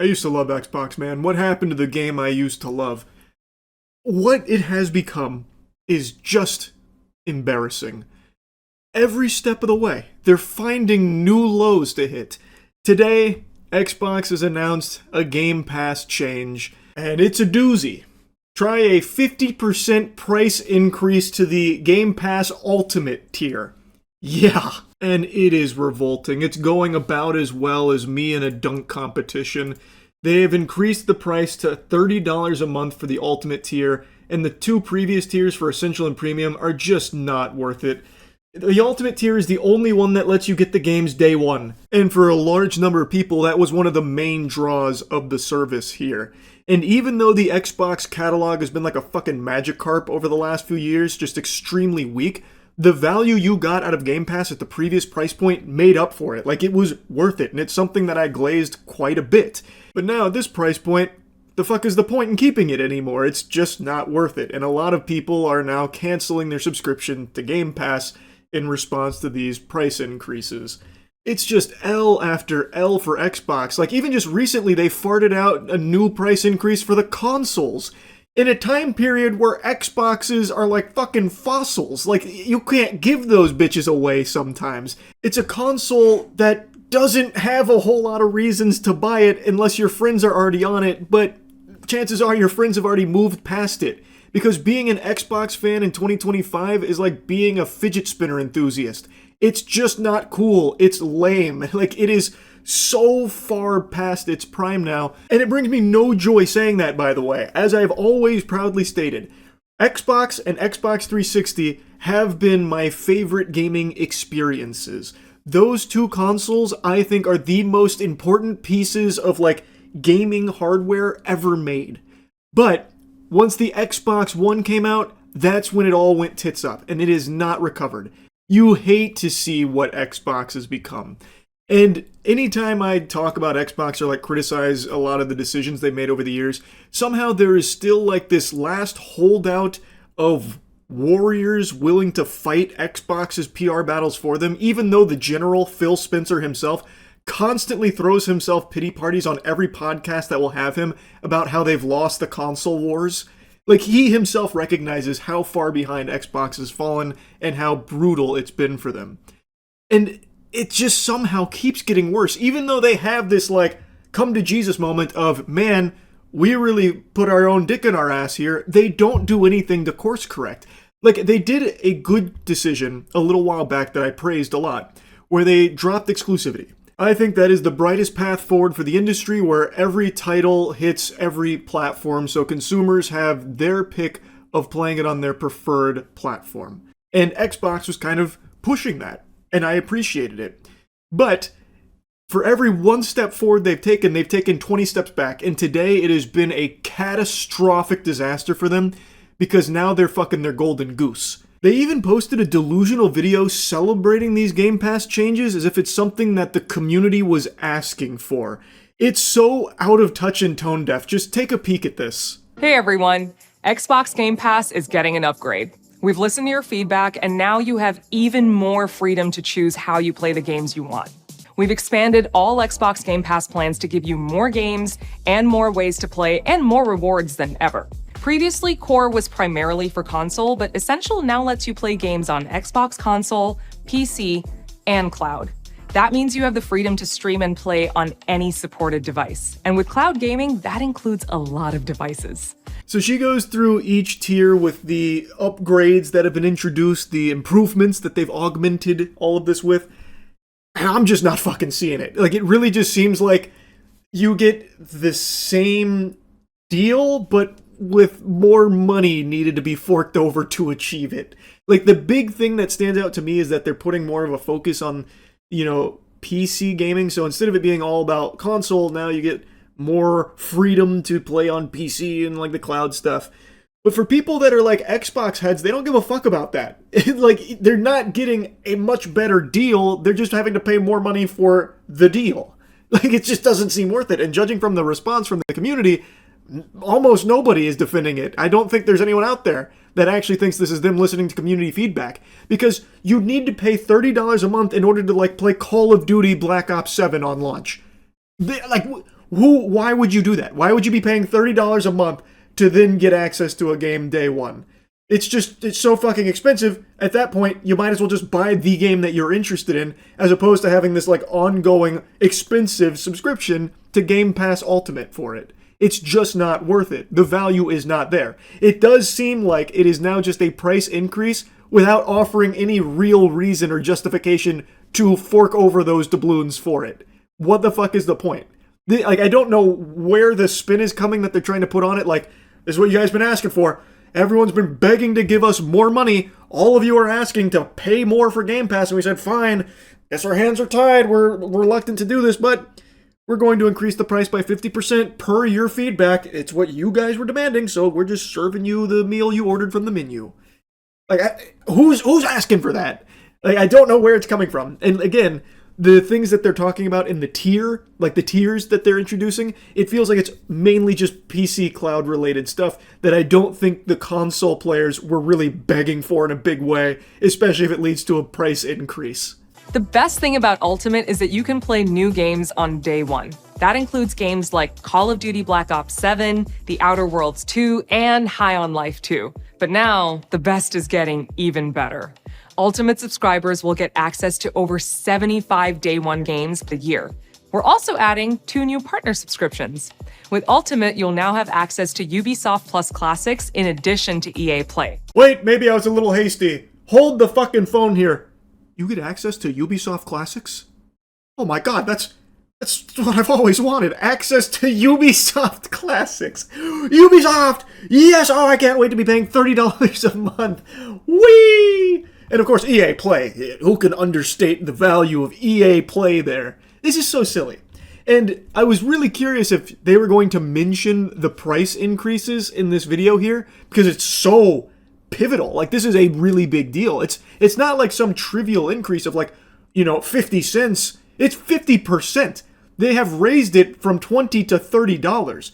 I used to love Xbox, man. What happened to the game I used to love? What it has become is just embarrassing. Every step of the way, they're finding new lows to hit. Today, Xbox has announced a Game Pass change, and it's a doozy. Try a 50% price increase to the Game Pass Ultimate tier. Yeah, and it is revolting. It's going about as well as me in a dunk competition. They have increased the price to $30 a month for the Ultimate tier, and the two previous tiers for Essential and Premium are just not worth it. The Ultimate tier is the only one that lets you get the games day one, and for a large number of people, that was one of the main draws of the service here. And even though the Xbox catalog has been like a fucking Magikarp over the last few years, just extremely weak, the value you got out of Game Pass at the previous price point made up for it. Like, it was worth it, and it's something that I glazed quite a bit. But now at this price point, the fuck is the point in keeping it anymore? It's just not worth it, and a lot of people are now canceling their subscription to Game Pass in response to these price increases. It's just L after L for Xbox. Like, even just recently, they farted out a new price increase for the consoles in a time period where Xboxes are like fucking fossils. Like, you can't give those bitches away sometimes. It's a console that doesn't have a whole lot of reasons to buy it unless your friends are already on it, but chances are your friends have already moved past it. Because being an Xbox fan in 2025 is like being a fidget spinner enthusiast. It's just not cool. It's lame. Like, it is so far past its prime now. And it brings me no joy saying that, by the way. As I've always proudly stated, Xbox and Xbox 360 have been my favorite gaming experiences. Those two consoles, I think, are the most important pieces of, like, gaming hardware ever made. But once the Xbox One came out, that's when it all went tits up, and it is not recovered. You hate to see what Xbox has become. And anytime I talk about Xbox or like criticize a lot of the decisions they've made over the years, somehow there is still like this last holdout of warriors willing to fight Xbox's PR battles for them, even though the general Phil Spencer himself constantly throws himself pity parties on every podcast that will have him about how they've lost the console wars. Like, he himself recognizes how far behind Xbox has fallen and how brutal it's been for them. And it just somehow keeps getting worse, even though they have this, like, come to Jesus moment of, man, we really put our own dick in our ass here. They don't do anything to course correct. Like, they did a good decision a little while back that I praised a lot, where they dropped exclusivity. I think that is the brightest path forward for the industry, where every title hits every platform, so consumers have their pick of playing it on their preferred platform. And Xbox was kind of pushing that, and I appreciated it. But for every one step forward they've taken 20 steps back, and today it has been a catastrophic disaster for them, because now they're fucking their golden goose. They even posted a Delusional video celebrating these Game Pass changes as if it's something that the community was asking for. It's so out of touch and tone deaf. Just take a peek at this. Hey everyone, Xbox Game Pass is getting an upgrade. We've listened to your feedback, and now you have even more freedom to choose how you play the games you want. We've expanded all Xbox Game Pass plans to give you more games and more ways to play and more rewards than ever. Previously, Core was primarily for console, but Essential now lets you play games on Xbox console, PC, and cloud. That means you have the freedom to stream and play on any supported device. And with cloud gaming, that includes a lot of devices. So she goes through each tier with the upgrades that have been introduced, the improvements that they've augmented all of this with. And I'm just not fucking seeing it. Like, it really just seems like you get the same deal, but with more money needed to be forked over to achieve it. Like, the big thing that stands out to me is that they're putting more of a focus on, PC gaming. So instead of it being all about console, now you get more freedom to play on PC and like the cloud stuff. But for people that are like Xbox heads, they don't give a fuck about that. Like, they're not getting a much better deal. They're just having to pay more money for the deal. Like, it just doesn't seem worth it. And judging from the response from the community, almost nobody is defending it. I don't think there's anyone out there that actually thinks this is them listening to community feedback. Because you need to pay $30 a month in order to, like, play Call of Duty Black Ops 7 on launch. Why would you do that? Why would you be paying $30 a month to then get access to a game day one? It's so fucking expensive. At that point, you might as well just buy the game that you're interested in, as opposed to having this like ongoing expensive subscription to Game Pass Ultimate for it. It's just not worth it. The value is not there. It does seem like it is now just a price increase without offering any real reason or justification to fork over those doubloons for it. What the fuck is the point? I don't know where the spin is coming that they're trying to put on it. Like, this is what you guys been asking for. Everyone's been begging to give us more money. All of you are asking to pay more for Game Pass. And we said, fine, guess our hands are tied. We're reluctant to do this, but we're going to increase the price by 50% per your feedback. It's what you guys were demanding, so we're just serving you the meal you ordered from the menu. Like, who's asking for that? Like, I don't know where it's coming from. And again, the things that they're talking about in the tier, like the tiers that they're introducing, it feels like it's mainly just PC cloud related stuff that I don't think the console players were really begging for in a big way, especially if it leads to a price increase. The best thing about Ultimate is that you can play new games on day one. That includes games like Call of Duty Black Ops 7, The Outer Worlds 2, and High on Life 2. But now, the best is getting even better. Ultimate subscribers will get access to over 75 day one games a year. We're also adding 2 new partner subscriptions. With Ultimate, you'll now have access to Ubisoft Plus Classics in addition to EA Play. Wait, maybe I was a little hasty. Hold the fucking phone here. You get access to Ubisoft Classics? Oh my god, that's what I've always wanted. Access to Ubisoft Classics. Ubisoft! Yes! Oh, I can't wait to be paying $30 a month. Whee! And of course, EA Play. Who can understate the value of EA Play there? This is so silly. And I was really curious if they were going to mention the price increases in this video here, because it's so pivotal. Like, this is a really big deal. It's not like some trivial increase of 50 cents. It's 50%. They have raised it from $20 to $30.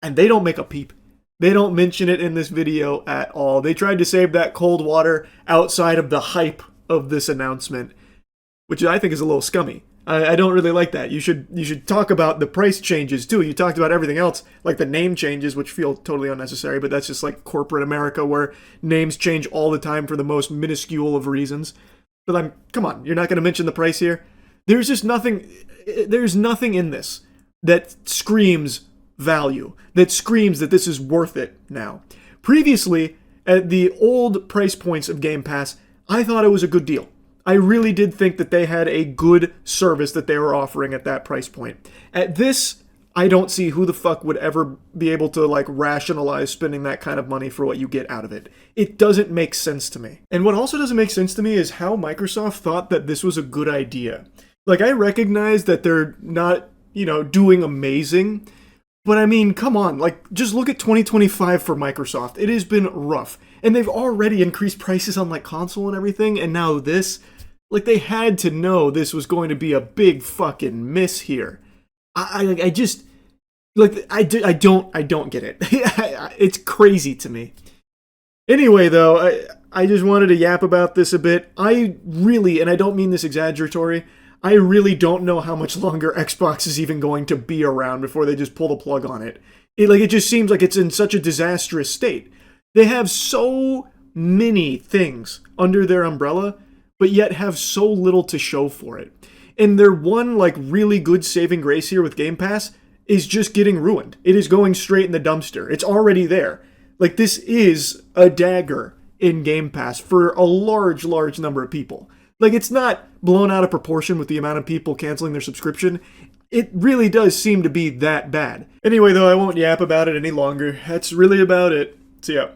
And they don't make a peep. They don't mention it in this video at all. They tried to save that cold water outside of the hype of this announcement, which I think is a little scummy. I don't really like that. You should talk about the price changes too. You talked about everything else, like the name changes, which feel totally unnecessary, but that's just like corporate America where names change all the time for the most minuscule of reasons. But come on, you're not going to mention the price here? There's nothing in this that screams value, that screams that this is worth it now. Previously, at the old price points of Game Pass, I thought it was a good deal. I really did think that they had a good service that they were offering at that price point. At this, I don't see who the fuck would ever be able to rationalize spending that kind of money for what you get out of it. It doesn't make sense to me. And what also doesn't make sense to me is how Microsoft thought that this was a good idea. I recognize that they're not, doing amazing, but I mean, come on, just look at 2025 for Microsoft. It has been rough. And they've already increased prices on console and everything, and now this. They had to know this was going to be a big fucking miss here. I just I don't get it. It's crazy to me. Anyway, though, I just wanted to yap about this a bit. I really, and I don't mean this exaggeratory, I really don't know how much longer Xbox is even going to be around before they just pull the plug on it. It just seems like it's in such a disastrous state. They have so many things under their umbrella, but yet have so little to show for it. And their one really good saving grace here with Game Pass is just getting ruined. It is going straight in the dumpster. It's already there. This is a dagger in Game Pass for a large number of people. It's not blown out of proportion with the amount of people canceling their subscription. It really does seem to be that bad. Anyway, though, I won't yap about it any longer. That's really about it. See ya.